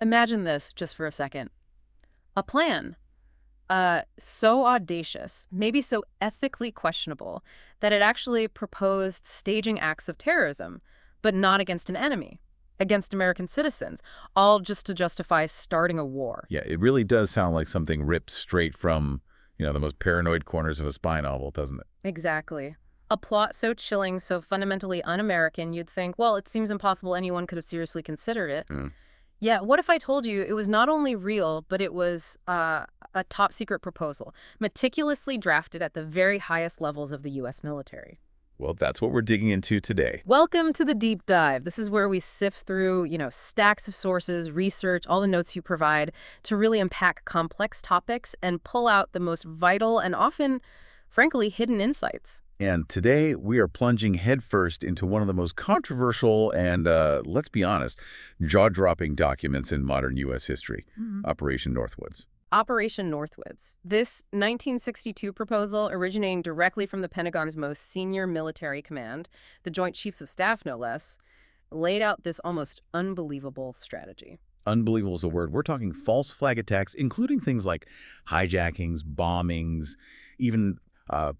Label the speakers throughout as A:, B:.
A: Imagine this just for a second. A plan so audacious, maybe so ethically questionable, that it actually proposed staging acts of terrorism, but not against an enemy, against American citizens, all just to justify starting a war.
B: Yeah, it really does sound like something ripped straight from, the most paranoid corners of a spy novel, doesn't it?
A: Exactly. A plot so chilling, so fundamentally un-American, you'd think, well, it seems impossible anyone could have seriously considered it.
B: Mm.
A: Yeah, what if I told you it was not only real, but it was a top secret proposal, meticulously drafted at the very highest levels of the U.S. military?
B: Well, that's what we're digging into today.
A: Welcome to the deep dive. This is where we sift through, stacks of sources, research, all the notes you provide to really unpack complex topics and pull out the most vital and often, frankly, hidden insights.
B: And today we are plunging headfirst into one of the most controversial and, let's be honest, jaw-dropping documents in modern U.S. history, Operation Northwoods.
A: Operation Northwoods. This 1962 proposal, originating directly from the Pentagon's most senior military command, the Joint Chiefs of Staff no less, laid out this almost unbelievable strategy.
B: Unbelievable is a word. We're talking false flag attacks, including things like hijackings, bombings, even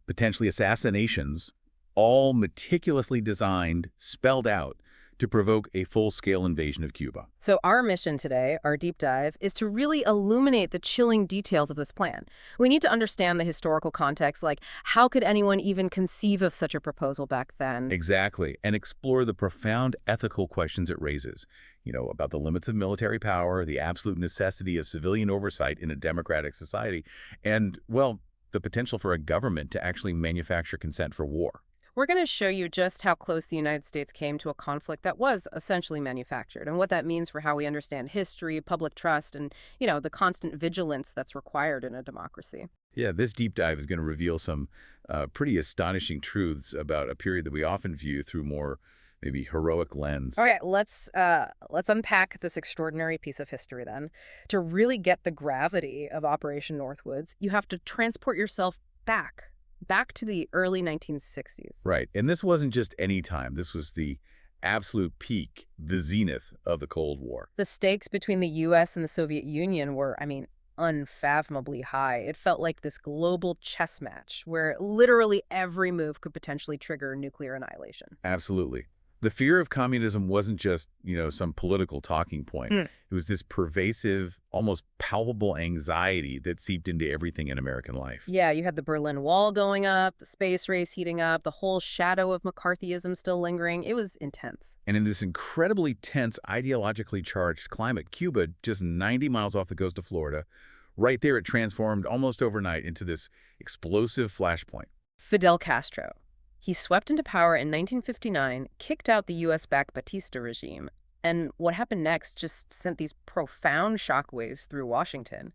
B: potentially assassinations, all meticulously designed, spelled out, to provoke a full-scale invasion of Cuba.
A: So our mission today, our deep dive, is to really illuminate the chilling details of this plan. We need to understand the historical context, like how could anyone even conceive of such a proposal back then?
B: Exactly, and explore the profound ethical questions it raises, about the limits of military power, the absolute necessity of civilian oversight in a democratic society, and, well, the potential for a government to actually manufacture consent for war.
A: We're going to show you just how close the United States came to a conflict that was essentially manufactured and what that means for how we understand history, public trust, and, the constant vigilance that's required in a democracy.
B: Yeah, this deep dive is going to reveal some pretty astonishing truths about a period that we often view through more maybe heroic lens.
A: All right, let's unpack this extraordinary piece of history then. To really get the gravity of Operation Northwoods, you have to transport yourself back to the early 1960s.
B: Right, and this wasn't just any time. This was the absolute peak, the zenith of the Cold War.
A: The stakes between the U.S. and the Soviet Union were, unfathomably high. It felt like this global chess match where literally every move could potentially trigger nuclear annihilation.
B: Absolutely. The fear of communism wasn't just, some political talking point. It was this pervasive, almost palpable anxiety that seeped into everything in American life.
A: Yeah, you had the Berlin Wall going up, the space race heating up, the whole shadow of McCarthyism still lingering. It was intense.
B: And in this incredibly tense, ideologically charged climate, Cuba, just 90 miles off the coast of Florida, right there it transformed almost overnight into this explosive flashpoint.
A: Fidel Castro. He swept into power in 1959, kicked out the U.S.-backed Batista regime, and what happened next just sent these profound shockwaves through Washington.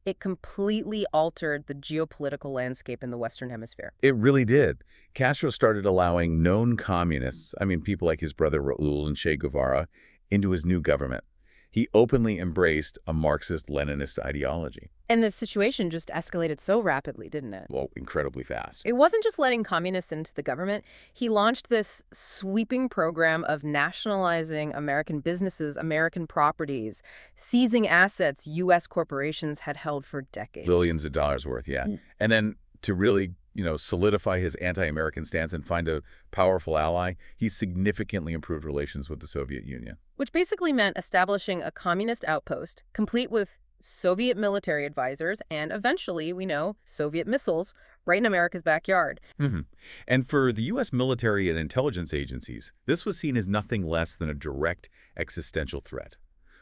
A: It completely altered the geopolitical landscape in the Western Hemisphere.
B: It really did. Castro started allowing known communists, people like his brother Raul and Che Guevara, into his new government. He openly embraced a Marxist-Leninist ideology.
A: And the situation just escalated so rapidly, didn't it?
B: Well, incredibly fast.
A: It wasn't just letting communists into the government. He launched this sweeping program of nationalizing American businesses, American properties, seizing assets U.S. corporations had held for decades.
B: Billions of dollars worth, yeah. And then to really, solidify his anti-American stance and find a powerful ally, he significantly improved relations with the Soviet Union.
A: Which basically meant establishing a communist outpost, complete with Soviet military advisors and eventually, we know, Soviet missiles right in America's backyard.
B: And for the U.S. military and intelligence agencies, this was seen as nothing less than a direct existential threat.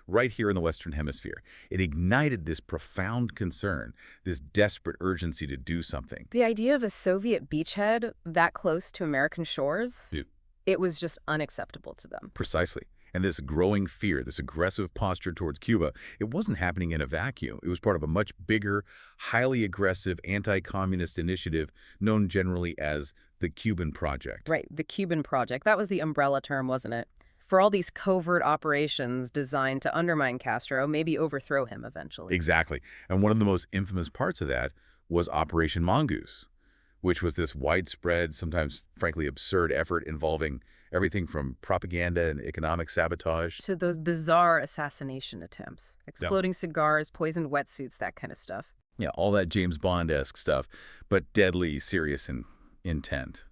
B: Right here in the Western Hemisphere, it ignited this profound concern, this desperate urgency to do something.
A: The idea of a Soviet beachhead that close to American shores, it was just unacceptable to them.
B: Precisely. And this growing fear, this aggressive posture towards Cuba, it wasn't happening in a vacuum. It was part of a much bigger, highly aggressive anti-communist initiative known generally as the Cuban Project.
A: Right, the Cuban Project. That was the umbrella term, wasn't it? For all these covert operations designed to undermine Castro, maybe overthrow him eventually.
B: Exactly. And one of the most infamous parts of that was Operation Mongoose, which was this widespread, sometimes frankly absurd effort involving everything from propaganda and economic sabotage.
A: To those bizarre assassination attempts,
B: Yeah.
A: exploding cigars, poisoned wetsuits, that kind of stuff.
B: Yeah, all that James Bond-esque stuff, but deadly serious in intent.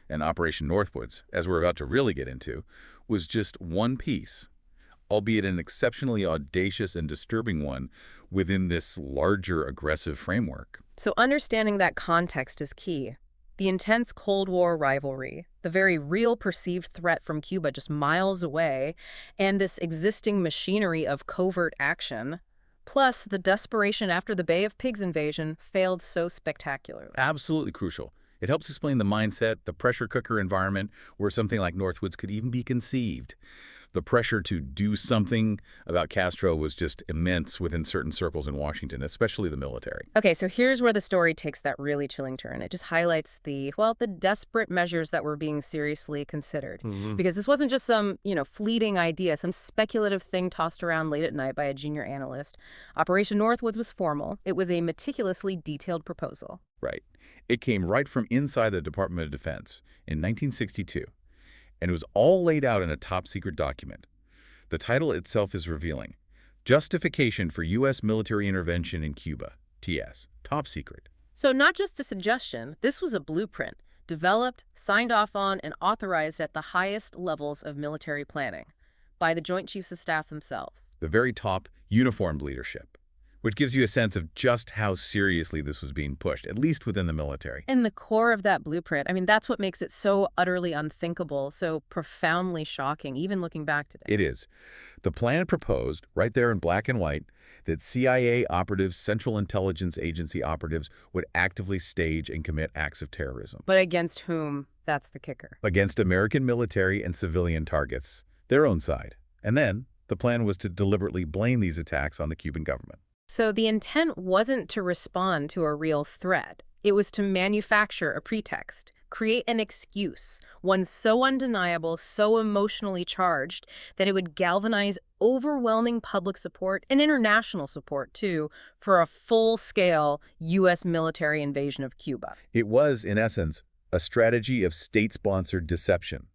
B: And Operation Northwoods, as we're about to really get into, was just one piece, albeit an exceptionally audacious and disturbing one within this larger aggressive framework.
A: So understanding that context is key. The intense Cold War rivalry, the very real perceived threat from Cuba just miles away, and this existing machinery of covert action, plus the desperation after the Bay of Pigs invasion failed so spectacularly.
B: Absolutely crucial. It helps explain the mindset, the pressure cooker environment where something like Northwoods could even be conceived. The pressure to do something about Castro was just immense within certain circles in Washington, especially the military.
A: Okay, so here's where the story takes that really chilling turn. It just highlights the desperate measures that were being seriously considered. Because this wasn't just some, fleeting idea, some speculative thing tossed around late at night by a junior analyst. Operation Northwoods was formal. It was a meticulously detailed proposal.
B: Right. It came right from inside the Department of Defense in 1962. And it was all laid out in a top-secret document. The title itself is revealing. Justification for U.S. Military Intervention in Cuba, TS. Top secret.
A: So not just a suggestion, this was a blueprint, developed, signed off on, and authorized at the highest levels of military planning by the Joint Chiefs of Staff themselves.
B: The very top uniformed leadership, which gives you a sense of just how seriously this was being pushed, at least within the military.
A: And the core of that blueprint, that's what makes it so utterly unthinkable, so profoundly shocking, even looking back today.
B: It is. The plan proposed, right there in black and white, that CIA operatives, Central Intelligence Agency operatives, would actively stage and commit acts of terrorism.
A: But against whom? That's the kicker.
B: Against American military and civilian targets, their own side. And then, the plan was to deliberately blame these attacks on the Cuban government.
A: So the intent wasn't to respond to a real threat. It was to manufacture a pretext, create an excuse, one so undeniable, so emotionally charged, that it would galvanize overwhelming public support and international support, too, for a full-scale U.S. military invasion of Cuba.
B: It was, in essence, a strategy of state-sponsored deception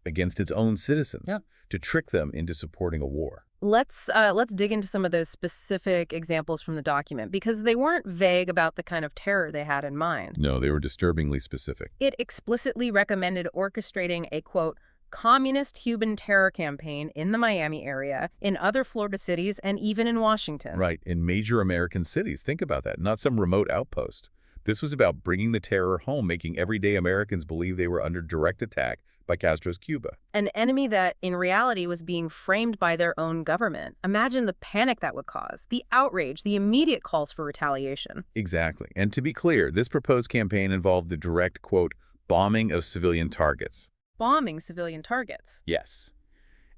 B: against its own citizens to trick them into supporting a war.
A: Let's dig into some of those specific examples from the document, because they weren't vague about the kind of terror they had in mind.
B: No, they were disturbingly specific.
A: It explicitly recommended orchestrating a, quote, communist Cuban terror campaign in the Miami area, in other Florida cities, and even in Washington.
B: Right, in major American cities. Think about that, not some remote outpost. This was about bringing the terror home, making everyday Americans believe they were under direct attack by Castro's Cuba.
A: An enemy that, in reality, was being framed by their own government. Imagine the panic that would cause, the outrage, the immediate calls for retaliation.
B: Exactly. And to be clear, this proposed campaign involved the direct, quote, bombing of civilian targets.
A: Bombing civilian targets.
B: Yes.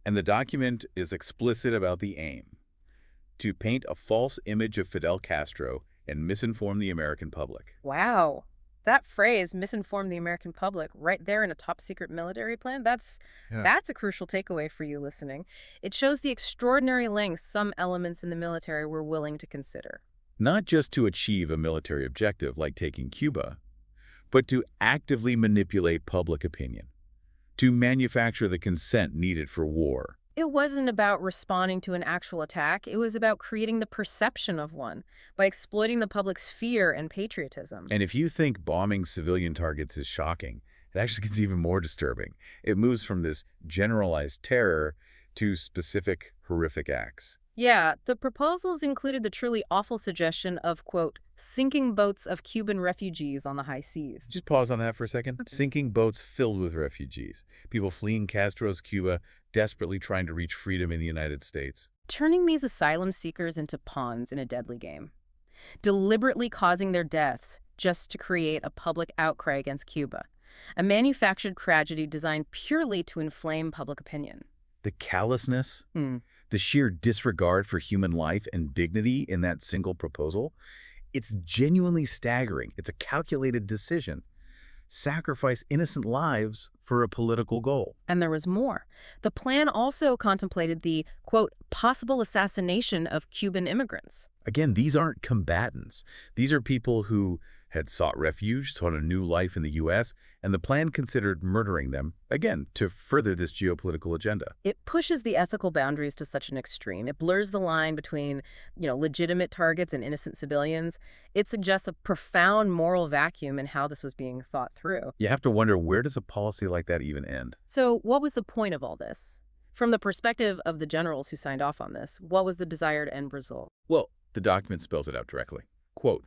B: And the document is explicit about the aim: to paint a false image of Fidel Castro and misinform the American public.
A: Wow. That phrase, misinform the American public, right there in a top-secret military plan, that's a crucial takeaway for you listening. It shows the extraordinary lengths some elements in the military were willing to consider.
B: Not just to achieve a military objective like taking Cuba, but to actively manipulate public opinion, to manufacture the consent needed for war.
A: It wasn't about responding to an actual attack. It was about creating the perception of one by exploiting the public's fear and patriotism.
B: And if you think bombing civilian targets is shocking, it actually gets even more disturbing. It moves from this generalized terror to specific horrific acts.
A: Yeah, the proposals included the truly awful suggestion of, quote, sinking boats of Cuban refugees on the high seas.
B: Just pause on that for a second. Sinking boats filled with refugees. People fleeing Castro's Cuba, desperately trying to reach freedom in the United States.
A: Turning these asylum seekers into pawns in a deadly game. Deliberately causing their deaths just to create a public outcry against Cuba. A manufactured tragedy designed purely to inflame public opinion.
B: The callousness, the sheer disregard for human life and dignity in that single proposal, it's genuinely staggering. It's a calculated decision. Sacrifice innocent lives for a political goal.
A: And there was more. The plan also contemplated the, quote, possible assassination of Cuban immigrants.
B: Again, these aren't combatants. These are people who had sought refuge, sought a new life in the U.S., and the plan considered murdering them, again, to further this geopolitical agenda.
A: It pushes the ethical boundaries to such an extreme. It blurs the line between, legitimate targets and innocent civilians. It suggests a profound moral vacuum in how this was being thought through.
B: You have to wonder, where does a policy like that even end?
A: So what was the point of all this? From the perspective of the generals who signed off on this, what was the desired end result?
B: Well, the document spells it out directly. Quote,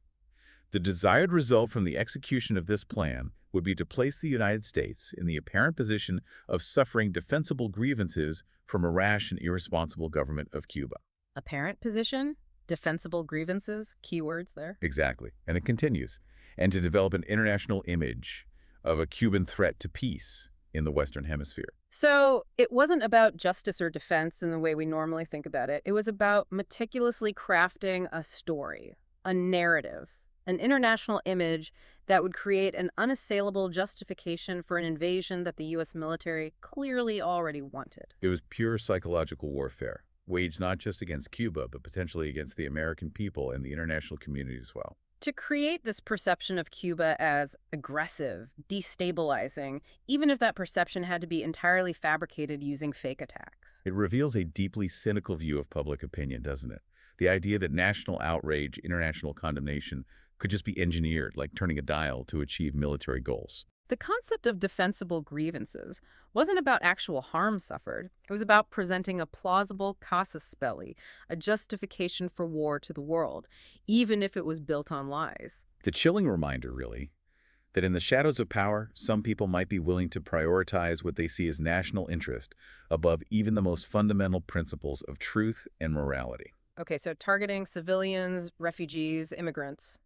B: "The desired result from the execution of this plan would be to place the United States in the apparent position of suffering defensible grievances from a rash and irresponsible government of Cuba."
A: Apparent position? Defensible grievances? Keywords there.
B: Exactly. And it continues. "And to develop an international image of a Cuban threat to peace in the Western Hemisphere."
A: So it wasn't about justice or defense in the way we normally think about it. It was about meticulously crafting a story, a narrative, an international image that would create an unassailable justification for an invasion that the U.S. military clearly already wanted.
B: It was pure psychological warfare, waged not just against Cuba, but potentially against the American people and the international community as well.
A: To create this perception of Cuba as aggressive, destabilizing, even if that perception had to be entirely fabricated using fake attacks.
B: It reveals a deeply cynical view of public opinion, doesn't it? The idea that national outrage, international condemnation, could just be engineered, like turning a dial to achieve military goals.
A: The concept of defensible grievances wasn't about actual harm suffered. It was about presenting a plausible casus belli, a justification for war to the world, even if it was built on lies.
B: The chilling reminder, really, that in the shadows of power, some people might be willing to prioritize what they see as national interest above even the most fundamental principles of truth and morality.
A: Okay, so targeting civilians, refugees, immigrants.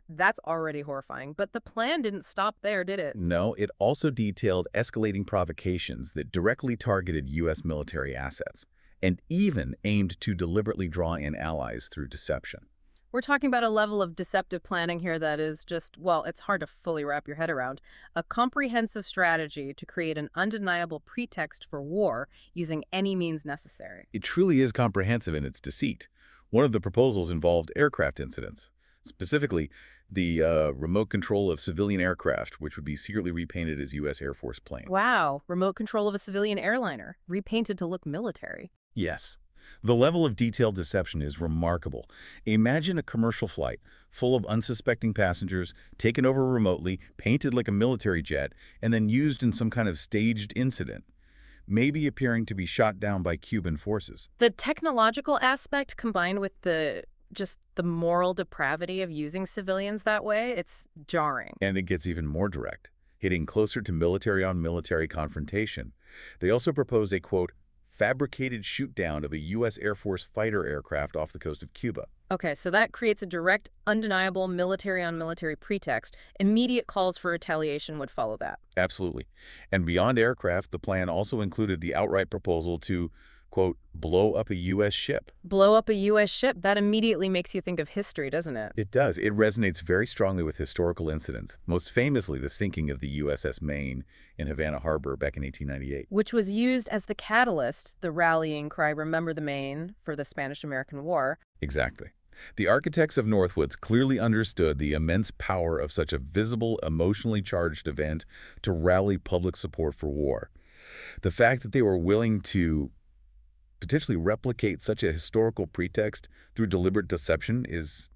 A: That's already horrifying. But the plan didn't stop there, did it?
B: No, it also detailed escalating provocations that directly targeted U.S. military assets and even aimed to deliberately draw in allies through deception.
A: We're talking about a level of deceptive planning here that is just, well, it's hard to fully wrap your head around. A comprehensive strategy to create an undeniable pretext for war using any means necessary.
B: It truly is comprehensive in its deceit. One of the proposals involved aircraft incidents. Specifically, the remote control of civilian aircraft, which would be secretly repainted as U.S. Air Force planes.
A: Wow, remote control of a civilian airliner, repainted to look military.
B: Yes. The level of detailed deception is remarkable. Imagine a commercial flight full of unsuspecting passengers, taken over remotely, painted like a military jet, and then used in some kind of staged incident, maybe appearing to be shot down by Cuban forces.
A: The technological aspect combined with the moral depravity of using civilians that way, it's jarring.
B: And it gets even more direct, hitting closer to military-on-military confrontation. They also propose a, quote, fabricated shoot-down of a U.S. Air Force fighter aircraft off the coast of Cuba.
A: Okay, so that creates a direct, undeniable military-on-military pretext. Immediate calls for retaliation would follow that.
B: Absolutely. And beyond aircraft, the plan also included the outright proposal to, quote, blow up a U.S. ship.
A: Blow up a U.S. ship? That immediately makes you think of history, doesn't it?
B: It does. It resonates very strongly with historical incidents, most famously the sinking of the USS Maine in Havana Harbor back in 1898.
A: Which was used as the catalyst, the rallying cry, "Remember the Maine," for the Spanish-American War.
B: Exactly. The architects of Northwoods clearly understood the immense power of such a visible, emotionally charged event to rally public support for war. The fact that they were willing to potentially replicate such a historical pretext through deliberate deception is,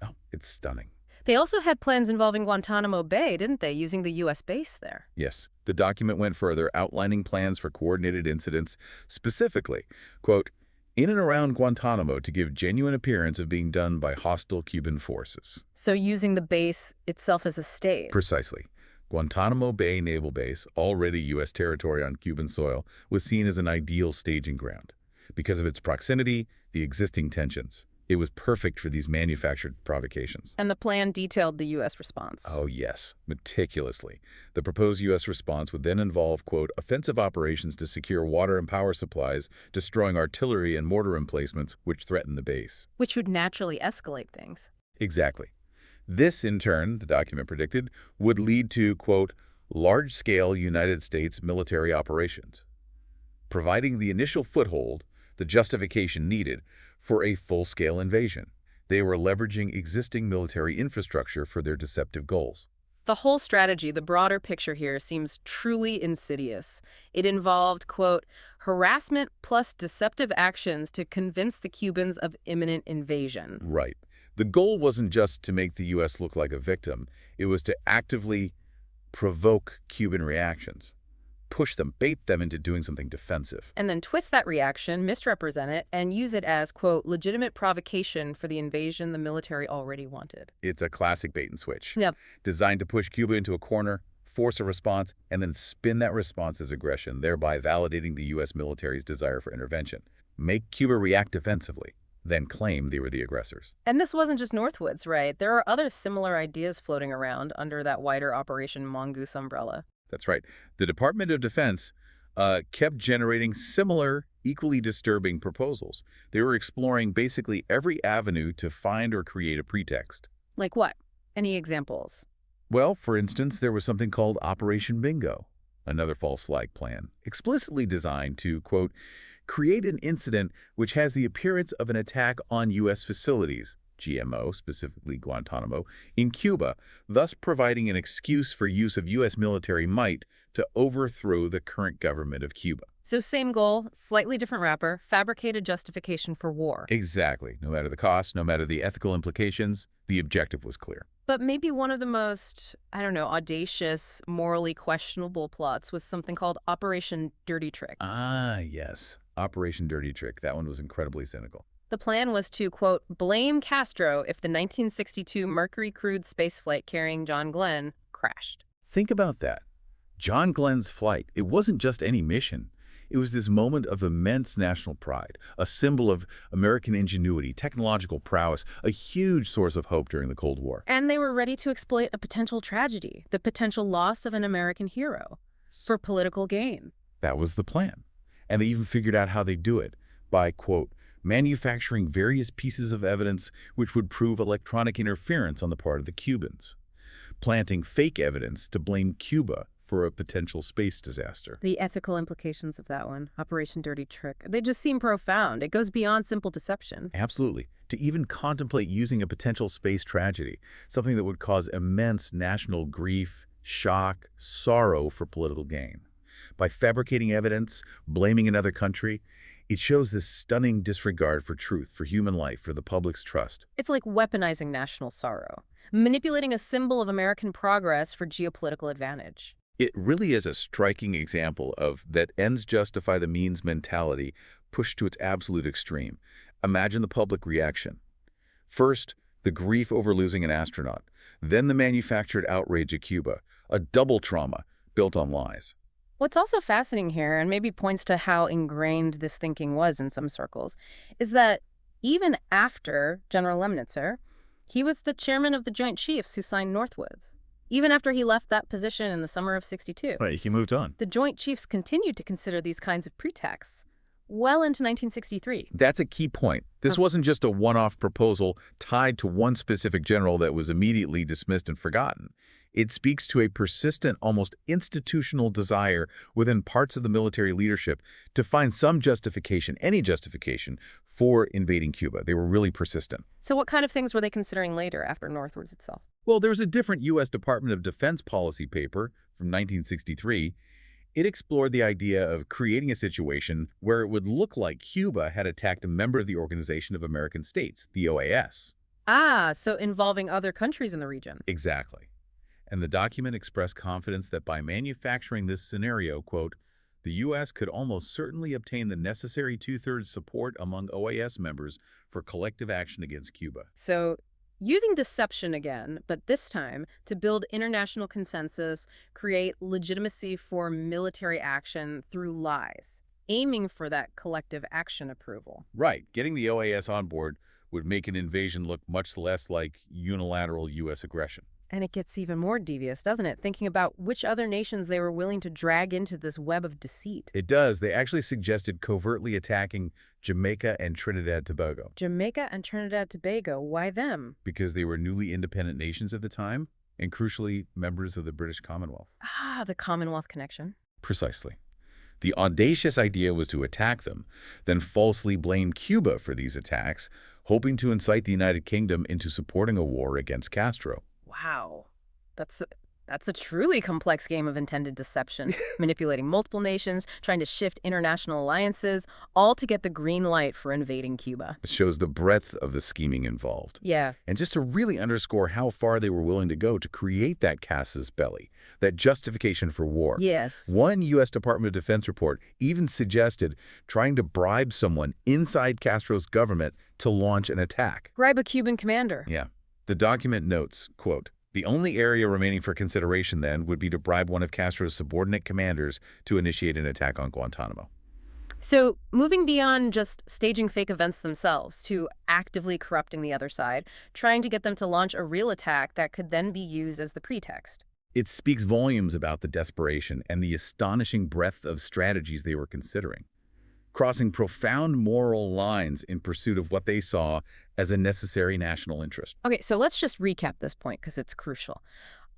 B: oh, it's stunning.
A: They also had plans involving Guantanamo Bay, didn't they, using the U.S. base there?
B: Yes, the document went further, outlining plans for coordinated incidents, specifically, quote, in and around Guantanamo to give genuine appearance of being done by hostile Cuban forces.
A: So using the base itself as a stage.
B: Precisely. Guantanamo Bay Naval Base, already U.S. territory on Cuban soil, was seen as an ideal staging ground. Because of its proximity, the existing tensions, it was perfect for these manufactured provocations.
A: And the plan detailed the U.S. response.
B: Oh, yes, meticulously. The proposed U.S. response would then involve, quote, offensive operations to secure water and power supplies, destroying artillery and mortar emplacements which threaten the base.
A: Which would naturally escalate things.
B: Exactly. This, in turn, the document predicted, would lead to, quote, large-scale United States military operations, providing the initial foothold, the justification needed for a full-scale invasion. They were leveraging existing military infrastructure for their deceptive goals.
A: The whole strategy, the broader picture here, seems truly insidious. It involved, quote, harassment plus deceptive actions to convince the Cubans of imminent invasion.
B: Right. The goal wasn't just to make the U.S. look like a victim. It was to actively provoke Cuban reactions, push them, bait them into doing something defensive.
A: And then twist that reaction, misrepresent it, and use it as, quote, legitimate provocation for the invasion the military already wanted.
B: It's a classic bait and switch,
A: Yep.
B: designed to push Cuba into a corner, force a response, and then spin that response as aggression, thereby validating the U.S. military's desire for intervention. Make Cuba react defensively, then claim they were the aggressors.
A: And this wasn't just Northwoods, right? There are other similar ideas floating around under that wider Operation Mongoose umbrella.
B: That's right. The Department of Defense kept generating similar, equally disturbing proposals. They were exploring basically every avenue to find or create a pretext.
A: Like what? Any examples?
B: Well, for instance, there was something called Operation Bingo, another false flag plan, explicitly designed to, quote, create an incident which has the appearance of an attack on U.S. facilities, GMO, specifically Guantanamo, in Cuba, thus providing an excuse for use of U.S. military might to overthrow the current government of Cuba.
A: So same goal, slightly different wrapper, fabricated justification for war.
B: Exactly. No matter the cost, no matter the ethical implications, the objective was clear.
A: But maybe one of the most, I don't know, audacious, morally questionable plots was something called Operation Dirty Trick.
B: Ah, yes. Operation Dirty Trick. That one was incredibly cynical.
A: The plan was to, quote, blame Castro if the 1962 Mercury crewed spaceflight carrying John Glenn crashed.
B: Think about that. John Glenn's flight, it wasn't just any mission. It was this moment of immense national pride, a symbol of American ingenuity, technological prowess, a huge source of hope during the Cold War.
A: And they were ready to exploit a potential tragedy, the potential loss of an American hero, for political gain.
B: That was the plan. And they even figured out how they'd do it by, quote, manufacturing various pieces of evidence which would prove electronic interference on the part of the Cubans, planting fake evidence to blame Cuba for a potential space disaster.
A: The ethical implications of that one, Operation Dirty Trick, they just seem profound. It goes beyond simple deception.
B: Absolutely. To even contemplate using a potential space tragedy, something that would cause immense national grief, shock, sorrow for political gain. By fabricating evidence, blaming another country, it shows this stunning disregard for truth, for human life, for the public's trust.
A: It's like weaponizing national sorrow, manipulating a symbol of American progress for geopolitical advantage.
B: It really is a striking example of that ends justify the means mentality pushed to its absolute extreme. Imagine the public reaction. First, the grief over losing an astronaut, then the manufactured outrage at Cuba, a double trauma built on lies.
A: What's also fascinating here, and maybe points to how ingrained this thinking was in some circles, is that even after General Lemnitzer, he was the chairman of the Joint Chiefs who signed Northwoods. Even after he left that position in the summer of '62.
B: Right, he moved on.
A: The Joint Chiefs continued to consider these kinds of pretexts well into 1963.
B: That's a key point. This wasn't just a one-off proposal tied to one specific general that was immediately dismissed and forgotten. It speaks to a persistent, almost institutional desire within parts of the military leadership to find some justification, any justification, for invading Cuba. They were really persistent.
A: So what kind of things were they considering later after Northwoods itself?
B: Well, there was a different U.S. Department of Defense policy paper from 1963. It explored the idea of creating a situation where it would look like Cuba had attacked a member of the Organization of American States, the OAS.
A: Ah, so involving other countries in the region.
B: Exactly. And the document expressed confidence that by manufacturing this scenario, quote, the U.S. could almost certainly obtain the necessary two-thirds support among OAS members for collective action against Cuba.
A: So using deception again, but this time to build international consensus, create legitimacy for military action through lies, aiming for that collective action approval.
B: Right. Getting the OAS on board would make an invasion look much less like unilateral U.S. aggression.
A: And it gets even more devious, doesn't it? Thinking about which other nations they were willing to drag into this web of deceit.
B: It does. They actually suggested covertly attacking Jamaica and Trinidad-Tobago.
A: Jamaica and Trinidad-Tobago, why them?
B: Because they were newly independent nations at the time, and crucially, members of the British Commonwealth.
A: Ah, the Commonwealth connection.
B: Precisely. The audacious idea was to attack them, then falsely blame Cuba for these attacks, hoping to incite the United Kingdom into supporting a war against Castro.
A: Wow. That's that's a truly complex game of intended deception, manipulating multiple nations, trying to shift international alliances, all to get the green light for invading Cuba.
B: It shows the breadth of the scheming involved.
A: Yeah.
B: And just to really underscore how far they were willing to go to create that casus belli, that justification for war.
A: Yes.
B: One U.S. Department of Defense report even suggested trying to bribe someone inside Castro's government to launch an attack.
A: Bribe a Cuban commander.
B: Yeah. The document notes, quote, "The only area remaining for consideration then would be to bribe one of Castro's subordinate commanders to initiate an attack on Guantanamo."
A: So, moving beyond just staging fake events themselves to actively corrupting the other side, trying to get them to launch a real attack that could then be used as the pretext.
B: It speaks volumes about the desperation and the astonishing breadth of strategies they were considering, crossing profound moral lines in pursuit of what they saw as a necessary national interest.
A: Okay, so let's just recap this point because it's crucial.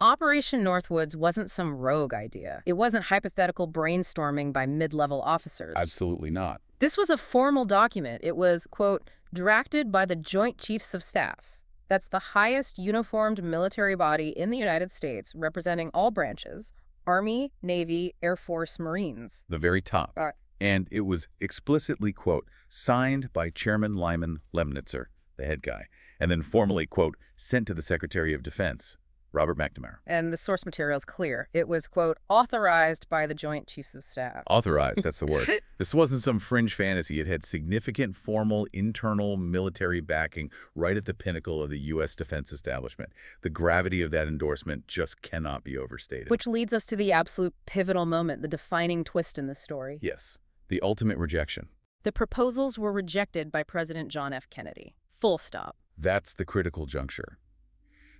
A: Operation Northwoods wasn't some rogue idea. It wasn't hypothetical brainstorming by mid-level officers.
B: Absolutely not.
A: This was a formal document. It was, quote, drafted by the Joint Chiefs of Staff. That's the highest uniformed military body in the United States, representing all branches: Army, Navy, Air Force, Marines.
B: The very top. And it was explicitly, quote, signed by Chairman Lyman Lemnitzer, the head guy, and then formally, quote, sent to the Secretary of Defense, Robert McNamara.
A: And the source material is clear. It was, quote, authorized by the Joint Chiefs of Staff.
B: Authorized, that's the word. This wasn't some fringe fantasy. It had significant formal internal military backing right at the pinnacle of the U.S. defense establishment. The gravity of that endorsement just cannot be overstated.
A: Which leads us to the absolute pivotal moment, the defining twist in this story.
B: Yes, the ultimate rejection.
A: The proposals were rejected by President John F. Kennedy. Full stop.
B: That's the critical juncture.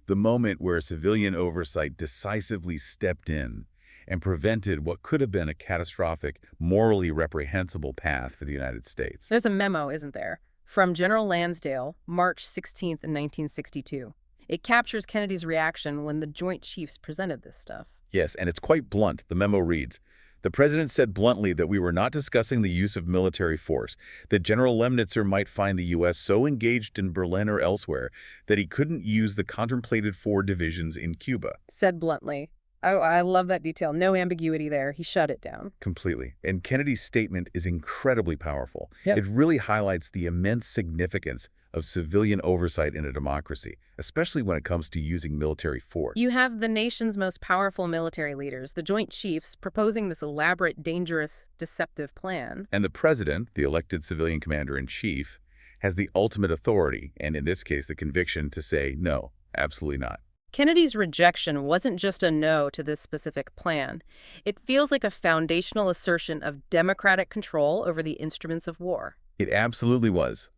B: The moment where civilian oversight decisively stepped in and prevented what could have been a catastrophic, morally reprehensible path for the United States.
A: There's a memo, isn't there, from General Lansdale, March 16th, 1962. It captures Kennedy's reaction when the Joint Chiefs presented this stuff.
B: Yes, and it's quite blunt. The memo reads, "The President said bluntly that we were not discussing the use of military force, that General Lemnitzer might find the U.S. so engaged in Berlin or elsewhere that he couldn't use the contemplated 4 divisions in Cuba."
A: Said bluntly. Oh, I love that detail. No ambiguity there. He shut it down.
B: Completely. And Kennedy's statement is incredibly powerful.
A: Yep.
B: It really highlights the immense significance of civilian oversight in a democracy, especially when it comes to using military force.
A: You have the nation's most powerful military leaders, the Joint Chiefs, proposing this elaborate, dangerous, deceptive plan.
B: And the president, the elected civilian commander-in-chief, has the ultimate authority, and in this case, the conviction to say, no, absolutely not.
A: Kennedy's rejection wasn't just a no to this specific plan. It feels like a foundational assertion of democratic control over the instruments of war.
B: It absolutely was.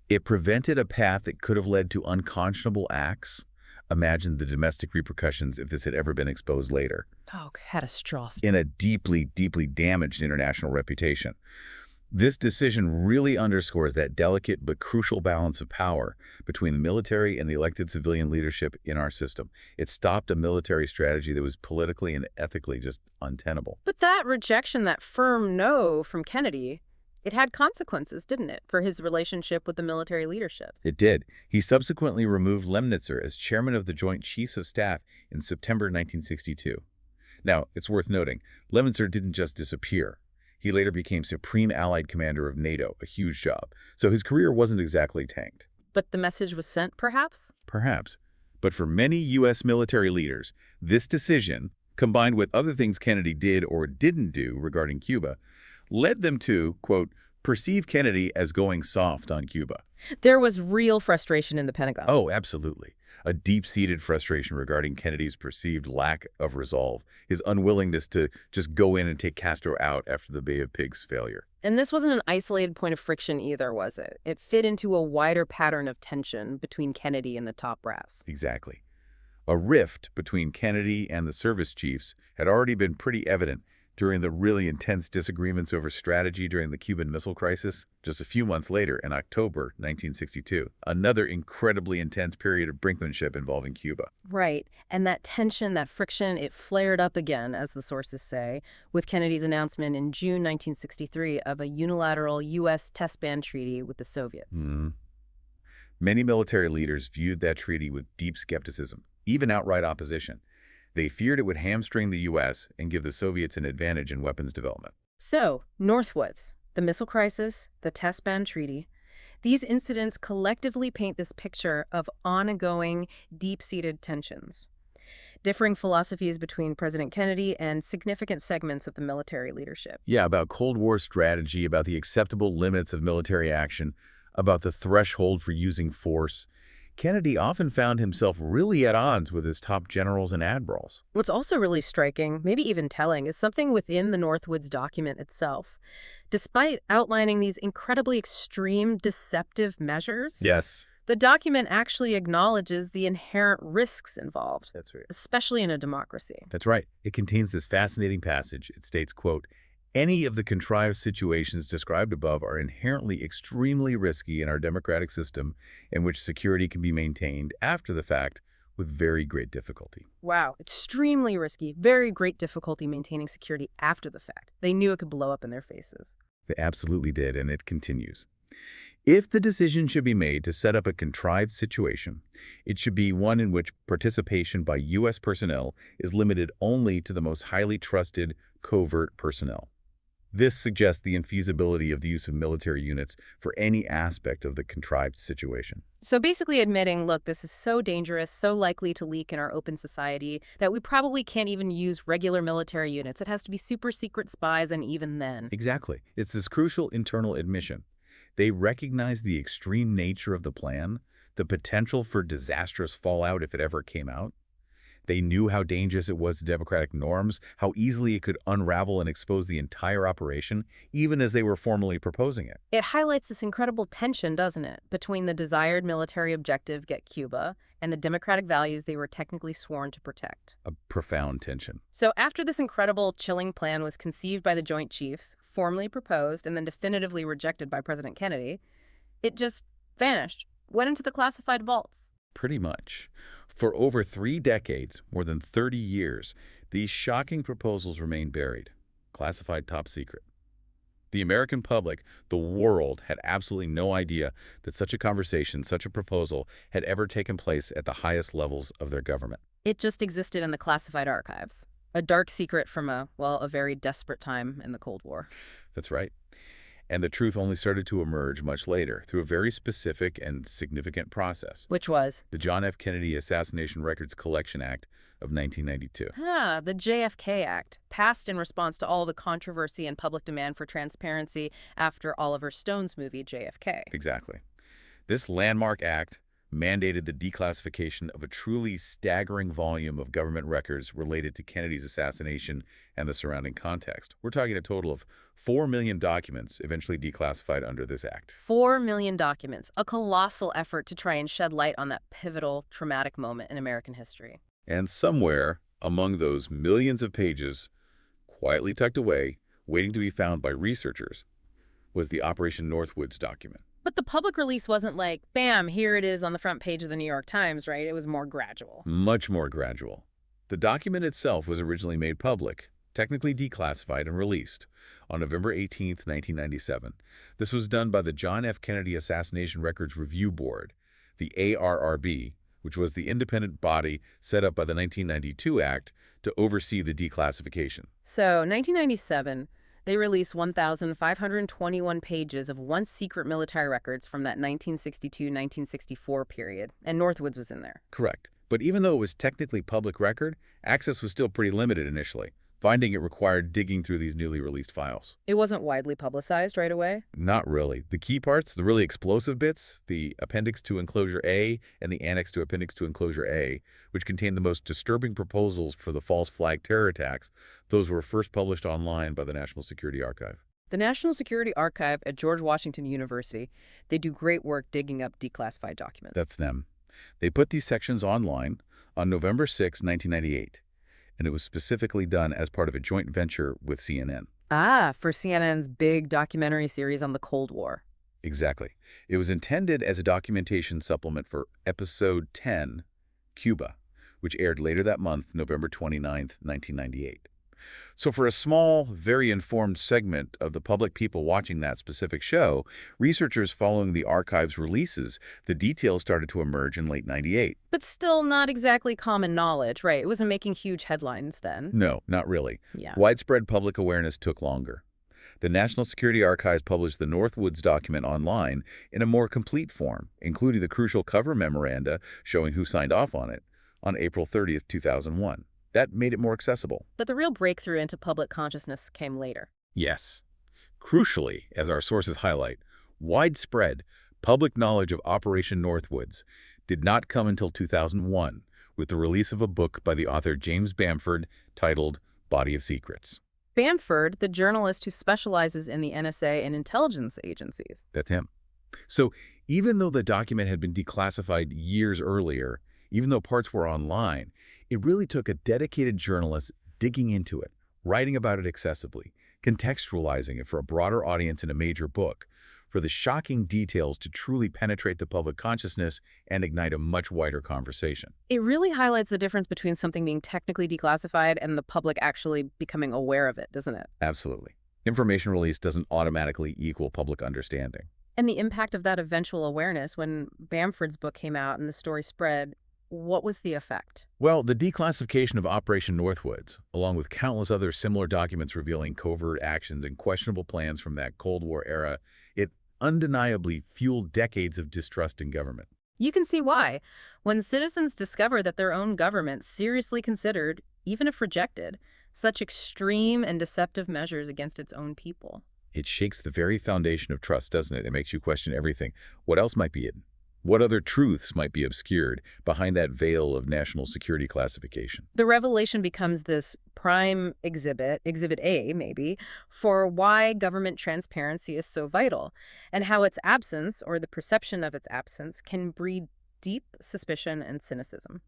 B: It prevented a path that could have led to unconscionable acts. Imagine the domestic repercussions if this had ever been exposed later.
A: Oh, catastrophic.
B: In a deeply, deeply damaged international reputation. This decision really underscores that delicate but crucial balance of power between the military and the elected civilian leadership in our system. It stopped a military strategy that was politically and ethically just untenable.
A: But that rejection, that firm no from Kennedy, it had consequences, didn't it, for his relationship with the military leadership?
B: It did. He subsequently removed Lemnitzer as chairman of the Joint Chiefs of Staff in September 1962. Now, it's worth noting, Lemnitzer didn't just disappear. He later became Supreme Allied Commander of NATO, a huge job. So his career wasn't exactly tanked.
A: But the message was sent, perhaps?
B: Perhaps. But for many U.S. military leaders, this decision, combined with other things Kennedy did or didn't do regarding Cuba, led them to, quote, perceive Kennedy as going soft on Cuba.
A: There was real frustration in the Pentagon.
B: Oh, absolutely. A deep-seated frustration regarding Kennedy's perceived lack of resolve, his unwillingness to just go in and take Castro out after the Bay of Pigs failure.
A: And this wasn't an isolated point of friction either, was it? It fit into a wider pattern of tension between Kennedy and the top brass.
B: Exactly. A rift between Kennedy and the service chiefs had already been pretty evident during the really intense disagreements over strategy during the Cuban Missile Crisis, just a few months later in October 1962. Another incredibly intense period of brinkmanship involving Cuba.
A: Right. And that tension, that friction, it flared up again, as the sources say, with Kennedy's announcement in June 1963 of a unilateral U.S. test ban treaty with the Soviets.
B: Mhm. Many military leaders viewed that treaty with deep skepticism, even outright opposition. They feared it would hamstring the U.S. and give the Soviets an advantage in weapons development.
A: So, Northwoods, the missile crisis, the test ban treaty, these incidents collectively paint this picture of ongoing, deep-seated tensions, differing philosophies between President Kennedy and significant segments of the military leadership.
B: Yeah, about Cold War strategy, about the acceptable limits of military action, about the threshold for using force. Kennedy often found himself really at odds with his top generals and admirals.
A: What's also really striking, maybe even telling, is something within the Northwoods document itself. Despite outlining these incredibly extreme, deceptive measures,
B: Yes.
A: the document actually acknowledges the inherent risks involved,
B: That's right.
A: especially in a democracy.
B: That's right. It contains this fascinating passage. It states, quote, "Any of the contrived situations described above are inherently extremely risky in our democratic system in which security can be maintained after the fact with very great difficulty."
A: Wow, extremely risky, very great difficulty maintaining security after the fact. They knew it could blow up in their faces.
B: They absolutely did, and it continues. If the decision should be made to set up a contrived situation, it should be one in which participation by U.S. personnel is limited only to the most highly trusted covert personnel. This suggests the infeasibility of the use of military units for any aspect of the contrived situation.
A: So basically admitting, look, this is so dangerous, so likely to leak in our open society, that we probably can't even use regular military units. It has to be super secret spies, and even then.
B: Exactly. It's this crucial internal admission. They recognize the extreme nature of the plan, the potential for disastrous fallout if it ever came out. They knew how dangerous it was to democratic norms, how easily it could unravel and expose the entire operation, even as they were formally proposing it.
A: It highlights this incredible tension, doesn't it, between the desired military objective, get Cuba, and the democratic values they were technically sworn to protect.
B: A profound tension.
A: So after this incredible, chilling plan was conceived by the Joint Chiefs, formally proposed, and then definitively rejected by President Kennedy, it just vanished, went into the classified vaults.
B: Pretty much. For over 3 decades, more than 30 years, these shocking proposals remained buried, classified top secret. The American public, the world, had absolutely no idea that such a conversation, such a proposal, had ever taken place at the highest levels of their government.
A: It just existed in the classified archives, a dark secret from a very desperate time in the Cold War.
B: That's right. And the truth only started to emerge much later through a very specific and significant process.
A: Which was?
B: The John F. Kennedy Assassination Records Collection Act of 1992.
A: The JFK Act, passed in response to all the controversy and public demand for transparency after Oliver Stone's movie JFK.
B: Exactly. This landmark act mandated the declassification of a truly staggering volume of government records related to Kennedy's assassination and the surrounding context. We're talking a total of 4 million documents eventually declassified under this act.
A: 4 million documents, a colossal effort to try and shed light on that pivotal, traumatic moment in American history.
B: And somewhere among those millions of pages, quietly tucked away, waiting to be found by researchers, was the Operation Northwoods document.
A: But the public release wasn't like, bam, here it is on the front page of the New York Times, right? It was more gradual.
B: Much more gradual. The document itself was originally made public, technically declassified and released on November 18, 1997. This was done by the John F. Kennedy Assassination Records Review Board, the ARRB, which was the independent body set up by the 1992 Act to oversee the declassification.
A: So, 1997, they released 1,521 pages of once secret military records from that 1962-1964 period, and Northwoods was in there.
B: Correct. But even though it was technically public record, access was still pretty limited initially. Finding it required digging through these newly released files.
A: It wasn't widely publicized right away?
B: Not really. The key parts, the really explosive bits, the Appendix to Enclosure A and the Annex to Appendix to Enclosure A, which contained the most disturbing proposals for the false flag terror attacks, those were first published online by the National Security Archive.
A: The National Security Archive at George Washington University, they do great work digging up declassified documents.
B: That's them. They put these sections online on November 6, 1998. and it was specifically done as part of a joint venture with CNN.
A: Ah, for CNN's big documentary series on the Cold War.
B: Exactly. It was intended as a documentation supplement for Episode 10, Cuba, which aired later that month, November 29th, 1998. So for a small, very informed segment of the public people watching that specific show, researchers following the archive's releases, the details started to emerge in late 98.
A: But still not exactly common knowledge, right? It wasn't making huge headlines then.
B: No, not really.
A: Yeah.
B: Widespread public awareness took longer. The National Security Archives published the Northwoods document online in a more complete form, including the crucial cover memoranda showing who signed off on it, on April 30th, 2001. That made it more accessible.
A: But the real breakthrough into public consciousness came later.
B: Yes. Crucially, as our sources highlight, widespread public knowledge of Operation Northwoods did not come until 2001, with the release of a book by the author James Bamford titled Body of Secrets.
A: Bamford, the journalist who specializes in the NSA and intelligence agencies.
B: That's him. So even though the document had been declassified years earlier, even though parts were online, it really took a dedicated journalist digging into it, writing about it accessibly, contextualizing it for a broader audience in a major book, for the shocking details to truly penetrate the public consciousness and ignite a much wider conversation.
A: It really highlights the difference between something being technically declassified and the public actually becoming aware of it, doesn't it?
B: Absolutely. Information release doesn't automatically equal public understanding.
A: And the impact of that eventual awareness when Bamford's book came out and the story spread, what was the effect?
B: Well, the declassification of Operation Northwoods, along with countless other similar documents revealing covert actions and questionable plans from that Cold War era, it undeniably fueled decades of distrust in government.
A: You can see why. When citizens discover that their own government seriously considered, even if rejected, such extreme and deceptive measures against its own people.
B: It shakes the very foundation of trust, doesn't it? It makes you question everything. What else might be hidden? What other truths might be obscured behind that veil of national security classification?
A: The revelation becomes this prime exhibit, Exhibit A maybe, for why government transparency is so vital, and how its absence, or the perception of its absence, can breed deep suspicion and cynicism.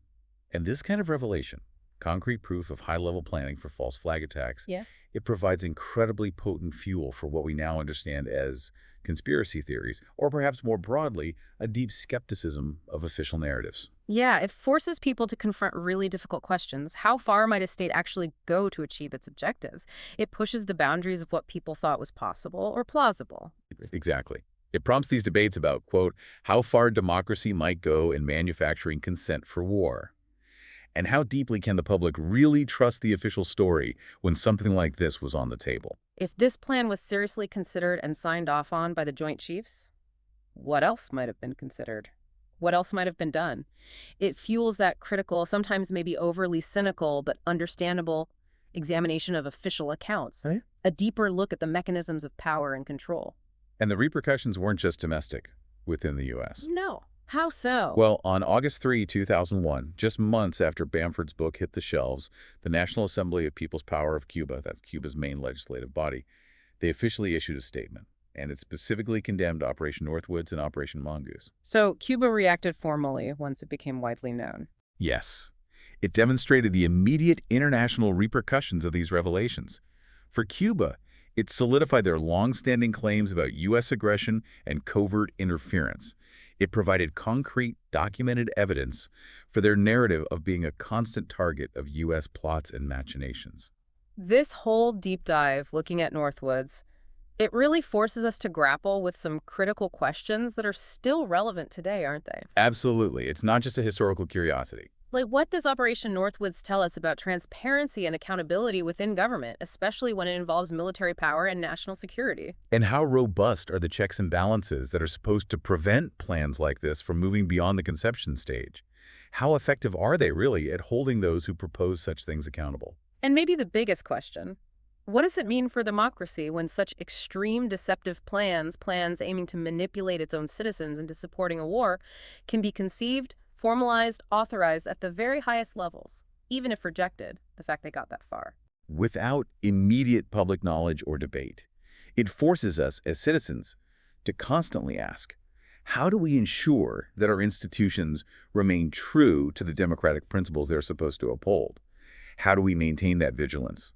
B: And this kind of revelation, concrete proof of high-level planning for false flag attacks,
A: Yeah.
B: it provides incredibly potent fuel for what we now understand as conspiracy theories, or perhaps more broadly, a deep skepticism of official narratives.
A: Yeah, it forces people to confront really difficult questions. How far might a state actually go to achieve its objectives? It pushes the boundaries of what people thought was possible or plausible.
B: Exactly. It prompts these debates about, quote, how far democracy might go in manufacturing consent for war. And how deeply can the public really trust the official story when something like this was on the table?
A: If this plan was seriously considered and signed off on by the Joint Chiefs, what else might have been considered? What else might have been done? It fuels that critical, sometimes maybe overly cynical, but understandable examination of official accounts,
B: Right.
A: a deeper look at the mechanisms of power and control.
B: And the repercussions weren't just domestic within the U.S.
A: No. How so?
B: Well, on August 3, 2001, just months after Bamford's book hit the shelves, the National Assembly of People's Power of Cuba, that's Cuba's main legislative body, they officially issued a statement, and it specifically condemned Operation Northwoods and Operation Mongoose.
A: So Cuba reacted formally once it became widely known.
B: Yes, it demonstrated the immediate international repercussions of these revelations. For Cuba, it solidified their long-standing claims about U.S. aggression and covert interference. It provided concrete, documented evidence for their narrative of being a constant target of U.S. plots and machinations.
A: This whole deep dive looking at Northwoods, it really forces us to grapple with some critical questions that are still relevant today, aren't they?
B: Absolutely. It's not just a historical curiosity.
A: Like, what does Operation Northwoods tell us about transparency and accountability within government, especially when it involves military power and national security?
B: And how robust are the checks and balances that are supposed to prevent plans like this from moving beyond the conception stage? How effective are they really at holding those who propose such things accountable?
A: And maybe the biggest question, what does it mean for democracy when such extreme deceptive plans aiming to manipulate its own citizens into supporting a war, can be conceived, formalized, authorized at the very highest levels, even if rejected, the fact they got that far?
B: Without immediate public knowledge or debate, it forces us as citizens to constantly ask, how do we ensure that our institutions remain true to the democratic principles they're supposed to uphold? How do we maintain that vigilance?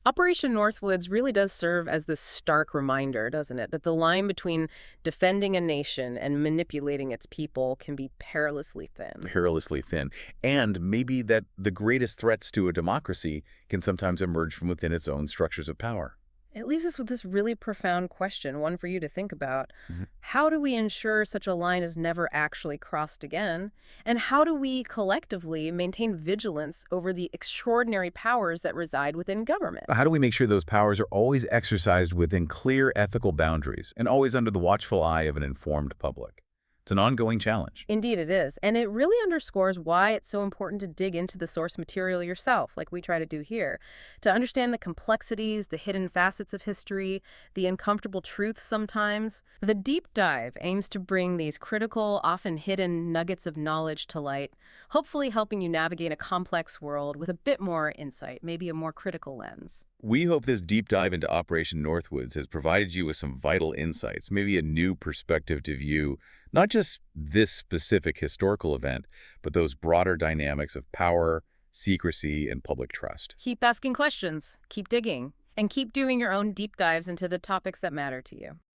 A: Operation Northwoods really does serve as this stark reminder, doesn't it, that the line between defending a nation and manipulating its people can be perilously thin.
B: Perilously thin. And maybe that the greatest threats to a democracy can sometimes emerge from within its own structures of power.
A: It leaves us with this really profound question, one for you to think about.
B: Mhm.
A: How do we ensure such a line is never actually crossed again? And how do we collectively maintain vigilance over the extraordinary powers that reside within government?
B: How do we make sure those powers are always exercised within clear ethical boundaries and always under the watchful eye of an informed public? It's an ongoing challenge.
A: Indeed, it is. And it really underscores why it's so important to dig into the source material yourself, like we try to do here, to understand the complexities, the hidden facets of history, the uncomfortable truths sometimes. The deep dive aims to bring these critical, often hidden nuggets of knowledge to light, hopefully helping you navigate a complex world with a bit more insight, maybe a more critical lens.
B: We hope this deep dive into Operation Northwoods has provided you with some vital insights, maybe a new perspective to view not just this specific historical event, but those broader dynamics of power, secrecy, and public trust.
A: Keep asking questions, keep digging, and keep doing your own deep dives into the topics that matter to you.